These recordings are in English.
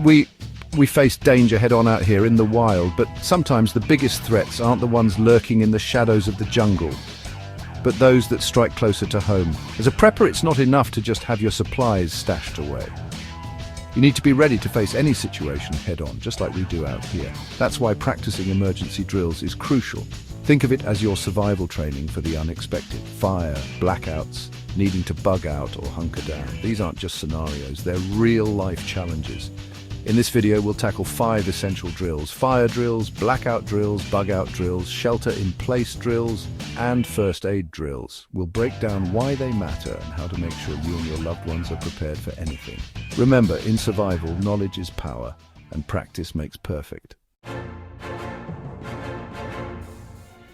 We face danger head-on out here in the wild, but sometimes the biggest threats aren't the ones lurking in the shadows of the jungle, but those that strike closer to home. As a prepper, it's not enough to just have your supplies stashed away. You need to be ready to face any situation head-on, just like we do out here. That's why practicing emergency drills is crucial. Think of it as your survival training for the unexpected. Fire, blackouts, needing to bug out or hunker down. These aren't just scenarios, they're real-life challenges. In this video, we'll tackle 5 essential drills: fire drills, blackout drills, bug-out drills, shelter-in-place drills, and first aid drills. We'll break down why they matter and how to make sure you and your loved ones are prepared for anything. Remember, in survival, knowledge is power, and practice makes perfect.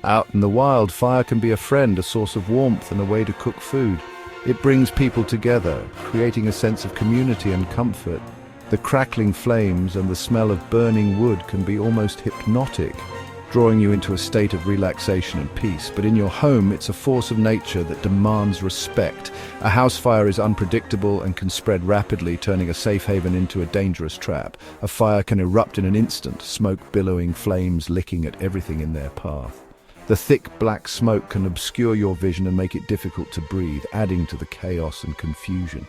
Out in the wild, fire can be a friend, a source of warmth, and a way to cook food. It brings people together, creating a sense of community and comfort. The crackling flames and the smell of burning wood can be almost hypnotic, drawing you into a state of relaxation and peace. But in your home, it's a force of nature that demands respect. A house fire is unpredictable and can spread rapidly, turning a safe haven into a dangerous trap. A fire can erupt in an instant, smoke billowing, flames licking at everything in their path. The thick black smoke can obscure your vision and make it difficult to breathe, adding to the chaos and confusion.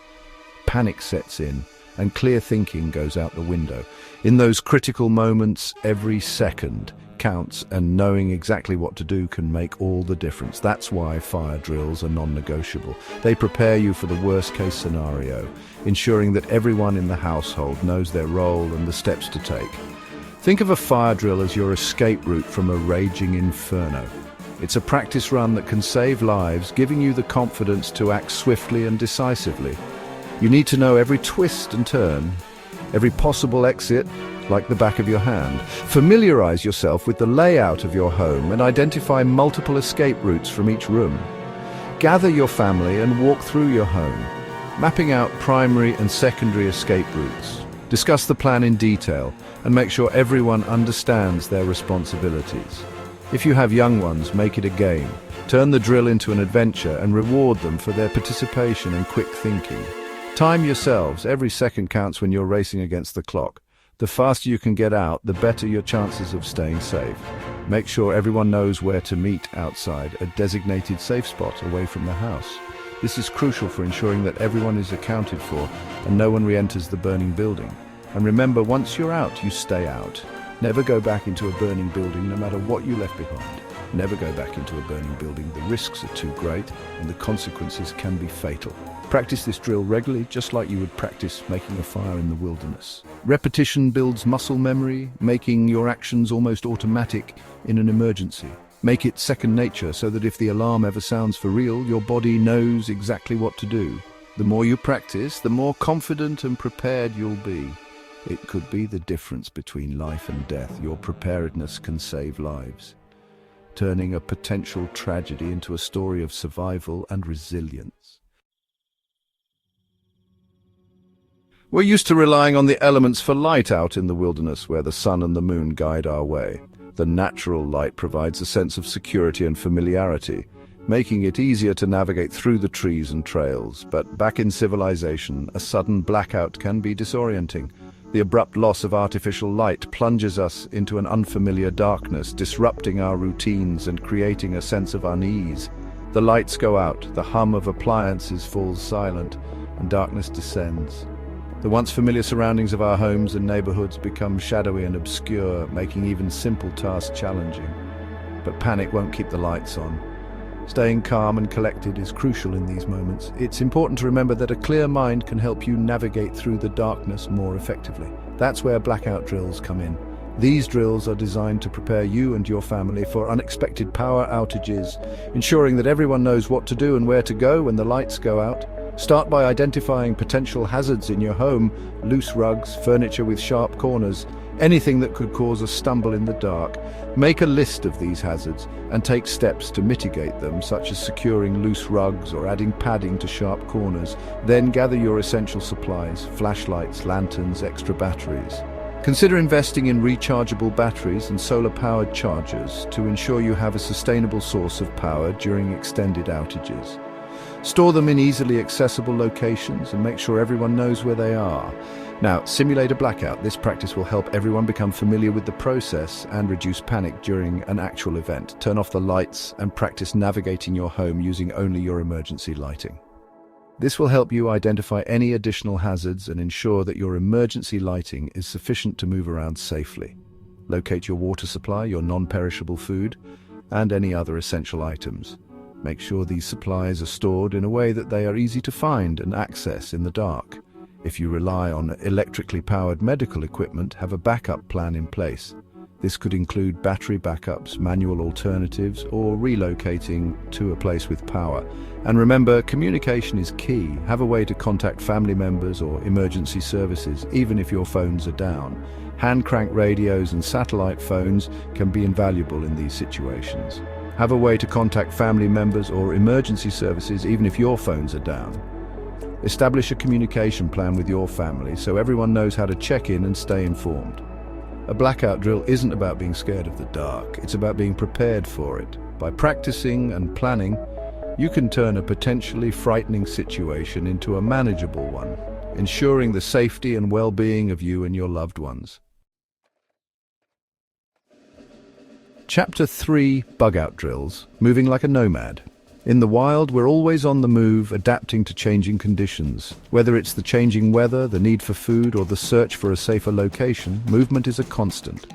Panic sets in, and clear thinking goes out the window. In those critical moments, every second counts, and knowing exactly what to do can make all the difference. That's why fire drills are non-negotiable. They prepare you for the worst-case scenario, ensuring that everyone in the household knows their role and the steps to take. Think of a fire drill as your escape route from a raging inferno. It's a practice run that can save lives, giving you the confidence to act swiftly and decisively. You need to know every twist and turn, every possible exit, like the back of your hand. Familiarize yourself with the layout of your home and identify multiple escape routes from each room. Gather your family and walk through your home, mapping out primary and secondary escape routes. Discuss the plan in detail and make sure everyone understands their responsibilities. If you have young ones, make it a game. Turn the drill into an adventure and reward them for their participation and quick thinking. Time yourselves. Every second counts when you're racing against the clock. The faster you can get out, the better your chances of staying safe. Make sure everyone knows where to meet outside, a designated safe spot away from the house. This is crucial for ensuring that everyone is accounted for and no one re-enters the burning building. And remember, once you're out, you stay out. Never go back into a burning building, no matter what you left behind. Never go back into a burning building. The risks are too great and the consequences can be fatal. Practice this drill regularly, just like you would practice making a fire in the wilderness. Repetition builds muscle memory, making your actions almost automatic in an emergency. Make it second nature so that if the alarm ever sounds for real, your body knows exactly what to do. The more you practice, the more confident and prepared you'll be. It could be the difference between life and death. Your preparedness can save lives, turning a potential tragedy into a story of survival and resilience. We're used to relying on the elements for light out in the wilderness, where the sun and the moon guide our way. The natural light provides a sense of security and familiarity, making it easier to navigate through the trees and trails. But back in civilization, a sudden blackout can be disorienting. The abrupt loss of artificial light plunges us into an unfamiliar darkness, disrupting our routines and creating a sense of unease. The lights go out, the hum of appliances falls silent, and darkness descends. The once familiar surroundings of our homes and neighborhoods become shadowy and obscure, making even simple tasks challenging. But panic won't keep the lights on. Staying calm and collected is crucial in these moments. It's important to remember that a clear mind can help you navigate through the darkness more effectively. That's where blackout drills come in. These drills are designed to prepare you and your family for unexpected power outages, ensuring that everyone knows what to do and where to go when the lights go out. Start by identifying potential hazards in your home: loose rugs, furniture with sharp corners, anything that could cause a stumble in the dark. Make a list of these hazards and take steps to mitigate them, such as securing loose rugs or adding padding to sharp corners. Then gather your essential supplies: flashlights, lanterns, extra batteries. Consider investing in rechargeable batteries and solar-powered chargers to ensure you have a sustainable source of power during extended outages. Store them in easily accessible locations and make sure everyone knows where they are. Now, simulate a blackout. This practice will help everyone become familiar with the process and reduce panic during an actual event. Turn off the lights and practice navigating your home using only your emergency lighting. This will help you identify any additional hazards and ensure that your emergency lighting is sufficient to move around safely. Locate your water supply, your non-perishable food, and any other essential items. Make sure these supplies are stored in a way that they are easy to find and access in the dark. If you rely on electrically powered medical equipment, have a backup plan in place. This could include battery backups, manual alternatives, or relocating to a place with power. And remember, communication is key. Have a way to contact family members or emergency services, even if your phones are down. Hand crank radios and satellite phones can be invaluable in these situations. Have a way to contact family members or emergency services, even if your phones are down. Establish a communication plan with your family so everyone knows how to check in and stay informed. A blackout drill isn't about being scared of the dark, it's about being prepared for it. By practicing and planning, you can turn a potentially frightening situation into a manageable one, ensuring the safety and well-being of you and your loved ones. Chapter 3: Bug-out drills, moving like a nomad. In the wild, we're always on the move, adapting to changing conditions. Whether it's the changing weather, the need for food, or the search for a safer location, movement is a constant.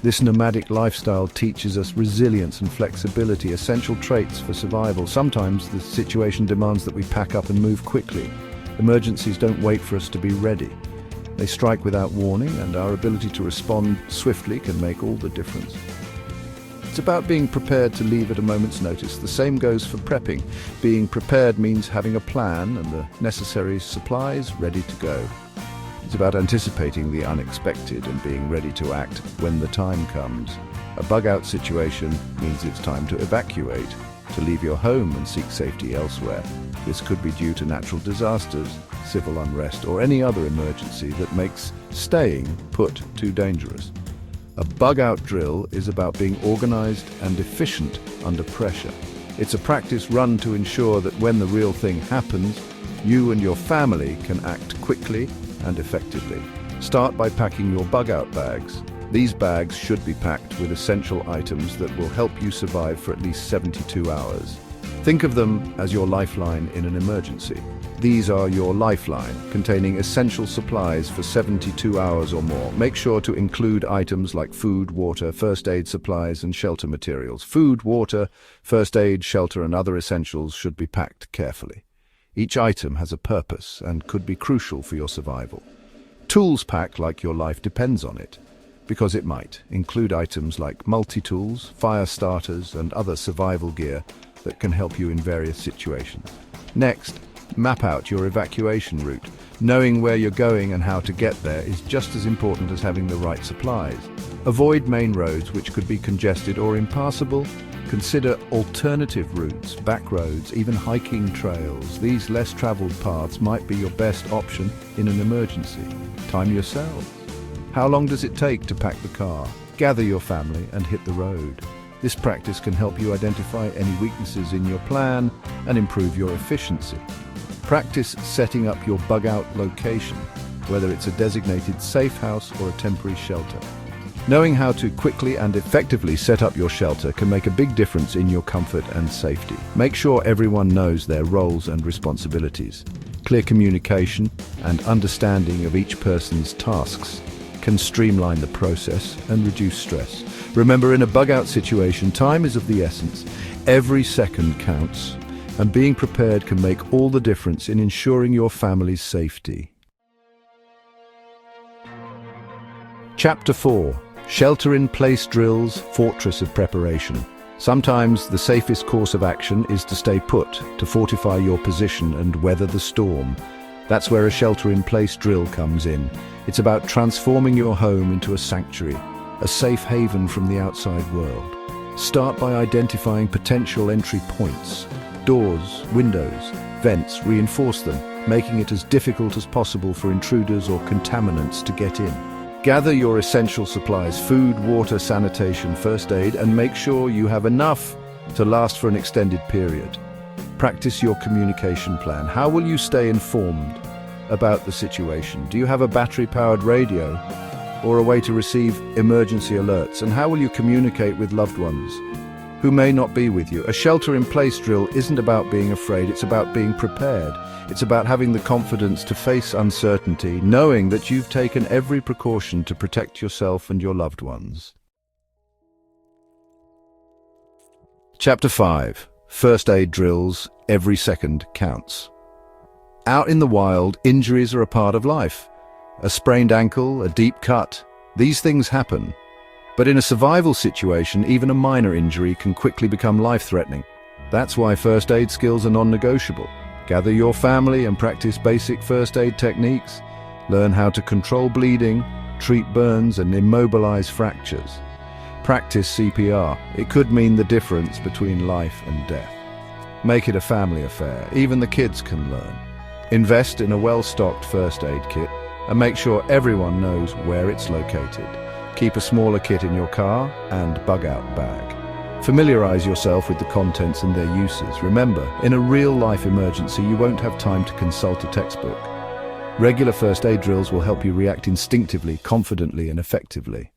This nomadic lifestyle teaches us resilience and flexibility, essential traits for survival. Sometimes the situation demands that we pack up and move quickly. Emergencies don't wait for us to be ready. They strike without warning, and our ability to respond swiftly can make all the difference. It's about being prepared to leave at a moment's notice. The same goes for prepping. Being prepared means having a plan and the necessary supplies ready to go. It's about anticipating the unexpected and being ready to act when the time comes. A bug-out situation means it's time to evacuate, to leave your home and seek safety elsewhere. This could be due to natural disasters, civil unrest, or any other emergency that makes staying put too dangerous. A bug-out drill is about being organized and efficient under pressure. It's a practice run to ensure that when the real thing happens, you and your family can act quickly and effectively. Start by packing your bug-out bags. These bags should be packed with essential items that will help you survive for at least 72 hours. Think of them as your lifeline in an emergency. These are your lifeline, containing essential supplies for 72 hours or more. Make sure to include items like food, water, first aid supplies, and shelter materials. Food, water, first aid, shelter, and other essentials should be packed carefully. Each item has a purpose and could be crucial for your survival. Tools pack like your life depends on it, because it might. Include items like multi-tools, fire starters, and other survival gear that can help you in various situations. Next, map out your evacuation route. Knowing where you're going and how to get there is just as important as having the right supplies. Avoid main roads, which could be congested or impassable. Consider alternative routes, back roads, even hiking trails. These less traveled paths might be your best option in an emergency. Time yourselves. How long does it take to pack the car? Gather your family and hit the road. This practice can help you identify any weaknesses in your plan and improve your efficiency. Practice setting up your bug-out location, whether it's a designated safe house or a temporary shelter. Knowing how to quickly and effectively set up your shelter can make a big difference in your comfort and safety. Make sure everyone knows their roles and responsibilities. Clear communication and understanding of each person's tasks can streamline the process and reduce stress. Remember, in a bug-out situation, time is of the essence. Every second counts, and being prepared can make all the difference in ensuring your family's safety. Chapter 4: Shelter-in-place drills, fortress of preparation. Sometimes the safest course of action is to stay put, to fortify your position and weather the storm. That's where a shelter-in-place drill comes in. It's about transforming your home into a sanctuary, a safe haven from the outside world. Start by identifying potential entry points. Doors, windows, vents, reinforce them, making it as difficult as possible for intruders or contaminants to get in. Gather your essential supplies, food, water, sanitation, first aid, and make sure you have enough to last for an extended period. Practice your communication plan. How will you stay informed about the situation? Do you have a battery-powered radio or a way to receive emergency alerts? And how will you communicate with loved ones who may not be with you? A shelter-in-place drill isn't about being afraid, it's about being prepared. It's about having the confidence to face uncertainty, knowing that you've taken every precaution to protect yourself and your loved ones. Chapter 5. First aid drills. Every second counts. Out in the wild, injuries are a part of life. A sprained ankle, a deep cut, these things happen. But in a survival situation, even a minor injury can quickly become life-threatening. That's why first aid skills are non-negotiable. Gather your family and practice basic first aid techniques. Learn how to control bleeding, treat burns, and immobilize fractures. Practice CPR. It could mean the difference between life and death. Make it a family affair. Even the kids can learn. Invest in a well-stocked first aid kit and make sure everyone knows where it's located. Keep a smaller kit in your car and bug-out bag. Familiarize yourself with the contents and their uses. Remember, in a real-life emergency, you won't have time to consult a textbook. Regular first aid drills will help you react instinctively, confidently, and effectively.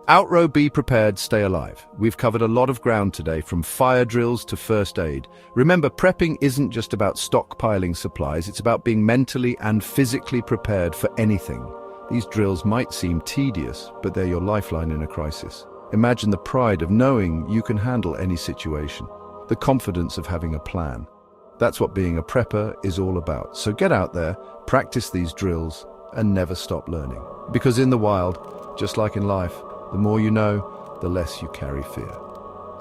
Outrow, be prepared, stay alive. We've covered a lot of ground today, from fire drills to first aid. Remember, prepping isn't just about stockpiling supplies, it's about being mentally and physically prepared for anything. These drills might seem tedious, but they're your lifeline in a crisis. Imagine the pride of knowing you can handle any situation, the confidence of having a plan. That's what being a prepper is all about. So get out there, practice these drills, and never stop learning. Because in the wild, just like in life, the more you know, the less you carry fear.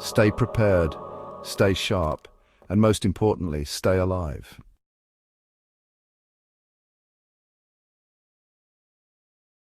Stay prepared, stay sharp, and most importantly, stay alive.